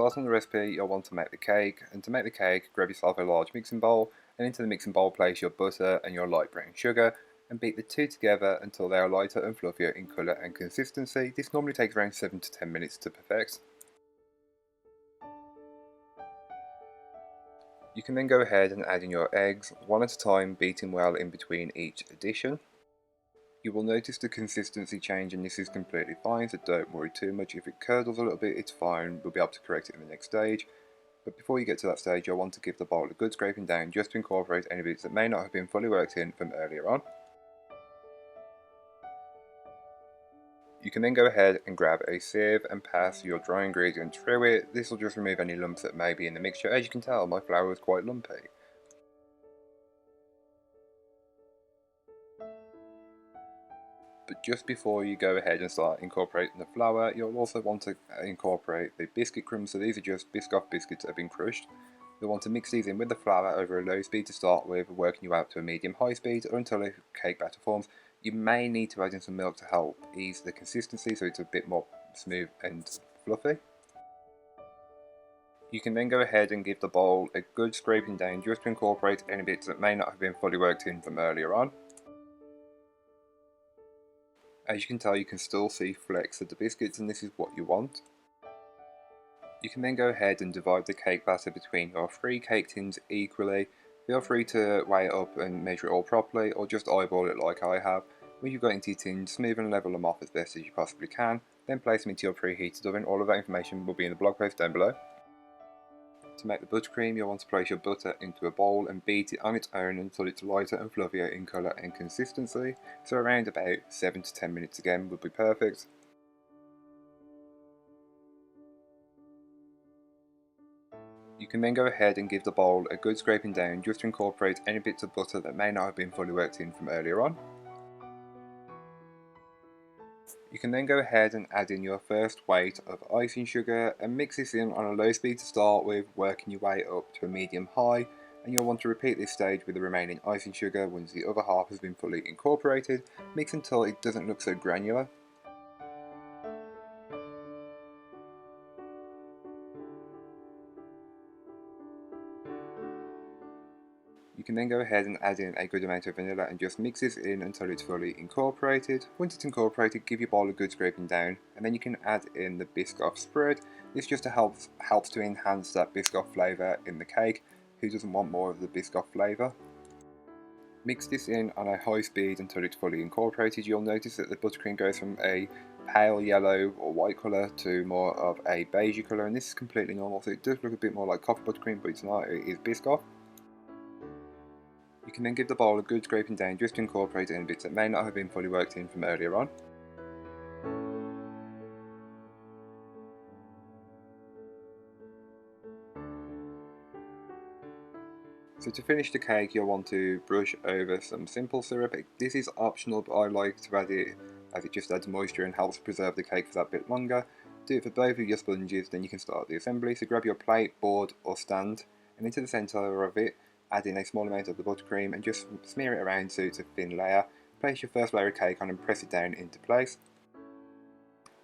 start on the recipe, you'll want to make the cake, and to make the cake, grab yourself a large mixing bowl, and into the mixing bowl place your butter and your light brown sugar, and beat the two together until they are lighter and fluffier in colour and consistency. This normally takes around 7 to 10 minutes to perfect. You can then go ahead and add in your eggs, one at a time, beating well in between each addition. You will notice the consistency change, and this is completely fine, so don't worry too much. If it curdles a little bit, it's fine, we'll be able to correct it in the next stage. But before you get to that stage, you'll want to give the bowl a good scraping down just to incorporate any bits that may not have been fully worked in from earlier on. You can then go ahead and grab a sieve and pass your dry ingredients through it. This will just remove any lumps that may be in the mixture. As you can tell, my flour is quite lumpy. But just before you go ahead and start incorporating the flour, you'll also want to incorporate the biscuit crumbs. So these are just Biscoff biscuits that have been crushed. You'll want to mix these in with the flour over a low speed to start with, working you out to a medium-high speed or until a cake batter forms. You may need to add in some milk to help ease the consistency so it's a bit more smooth and fluffy. You can then go ahead and give the bowl a good scraping down just to incorporate any bits that may not have been fully worked in from earlier on. As you can tell, you can still see flecks of the biscuits, and this is what you want. You can then go ahead and divide the cake batter between your 3 cake tins equally. Feel free to weigh it up and measure it all properly, or just eyeball it like I have. When you've got into your tins, smooth and level them off as best as you possibly can, then place them into your preheated oven. All of that information will be in the blog post down below. To make the buttercream, you'll want to place your butter into a bowl and beat it on its own until it's lighter and fluffier in colour and consistency, so around about 7 to 10 minutes again would be perfect. You can then go ahead and give the bowl a good scraping down just to incorporate any bits of butter that may not have been fully worked in from earlier on. You can then go ahead and add in your first weight of icing sugar and mix this in on a low speed to start with, working your way up to a medium high, and you'll want to repeat this stage with the remaining icing sugar once the other half has been fully incorporated. Mix until it doesn't look so granular. You can then go ahead and add in a good amount of vanilla and just mix this in until it's fully incorporated. Once it's incorporated, give your bowl a good scraping down, and then you can add in the Biscoff spread. This just helps to enhance that Biscoff flavour in the cake. Who doesn't want more of the Biscoff flavour? Mix this in on a high speed until it's fully incorporated. You'll notice that the buttercream goes from a pale yellow or white colour to more of a beigey colour, and this is completely normal. So it does look a bit more like coffee buttercream, but it's not, it is Biscoff. You can then give the bowl a good scraping down just to incorporate any bits that may not have been fully worked in from earlier on. So to finish the cake, you'll want to brush over some simple syrup. This is optional, but I like to add it as it just adds moisture and helps preserve the cake for that bit longer. Do it for both of your sponges, then you can start the assembly. So grab your plate, board or stand, and into the centre of it, add in a small amount of the buttercream and just smear it around so it's a thin layer. Place your first layer of cake on and press it down into place.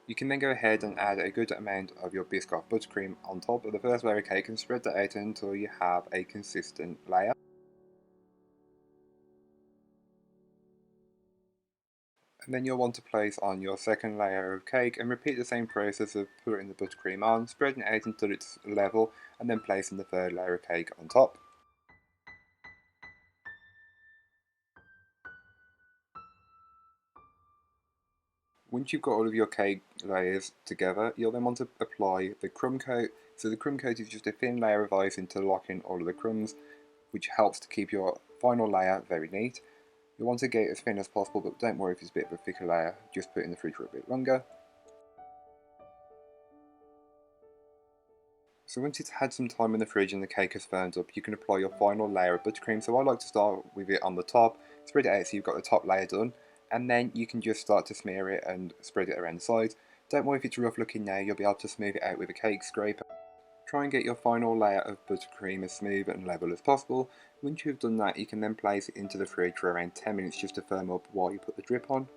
You can then go ahead and add a good amount of your Biscoff buttercream on top of the first layer of cake and spread that out until you have a consistent layer. And then you'll want to place on your second layer of cake and repeat the same process of putting the buttercream on, spreading it out until it's level, and then placing the third layer of cake on top. Once you've got all of your cake layers together, you'll then want to apply the crumb coat. So the crumb coat is just a thin layer of icing to lock in all of the crumbs, which helps to keep your final layer very neat. You want to get it as thin as possible, but don't worry if it's a bit of a thicker layer, just put it in the fridge for a bit longer. So once it's had some time in the fridge and the cake has firmed up, you can apply your final layer of buttercream. So I like to start with it on the top, spread it out so you've got the top layer done, and then you can just start to smear it and spread it around the sides. Don't worry if it's rough looking now, you'll be able to smooth it out with a cake scraper. Try and get your final layer of buttercream as smooth and level as possible. Once you've done that, you can then place it into the fridge for around 10 minutes just to firm up while you put the drip on.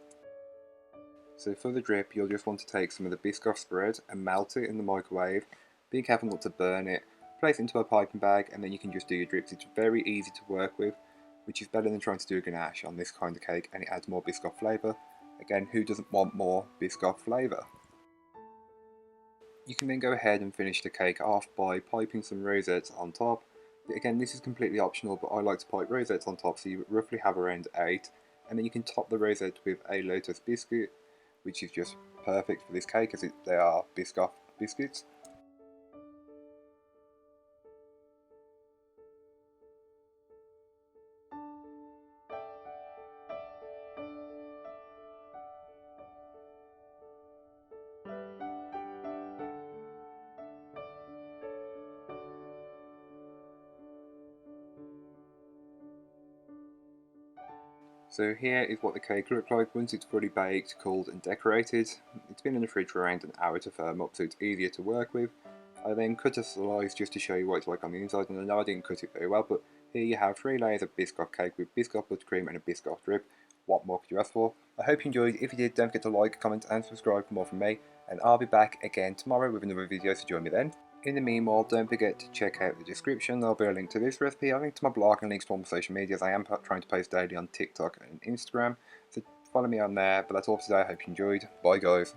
So for the drip, you'll just want to take some of the Biscoff spread and melt it in the microwave. Be careful not to burn it. Place it into a piping bag and then you can just do your drips. It's very easy to work with, which is better than trying to do a ganache on this kind of cake, and it adds more Biscoff flavour. Again, who doesn't want more Biscoff flavour? You can then go ahead and finish the cake off by piping some rosettes on top. Again, this is completely optional, but I like to pipe rosettes on top, so you roughly have around 8. And then you can top the rosette with a Lotus biscuit, which is just perfect for this cake as they are Biscoff biscuits. So here is what the cake looked like once it's fully baked, cooled and decorated. It's been in the fridge for around an hour to firm up, so it's easier to work with. I then cut a slice just to show you what it's like on the inside, and I know I didn't cut it very well, but here you have 3 layers of Biscoff cake with Biscoff buttercream and a Biscoff drip. What more could you ask for? I hope you enjoyed. If you did, don't forget to like, comment and subscribe for more from me, and I'll be back again tomorrow with another video, so join me then. In the meanwhile, don't forget to check out the description. There'll be a link to this recipe, a link to my blog, and links to all my social medias. I am trying to post daily on TikTok and Instagram, so follow me on there. But that's all for today. I hope you enjoyed. Bye guys.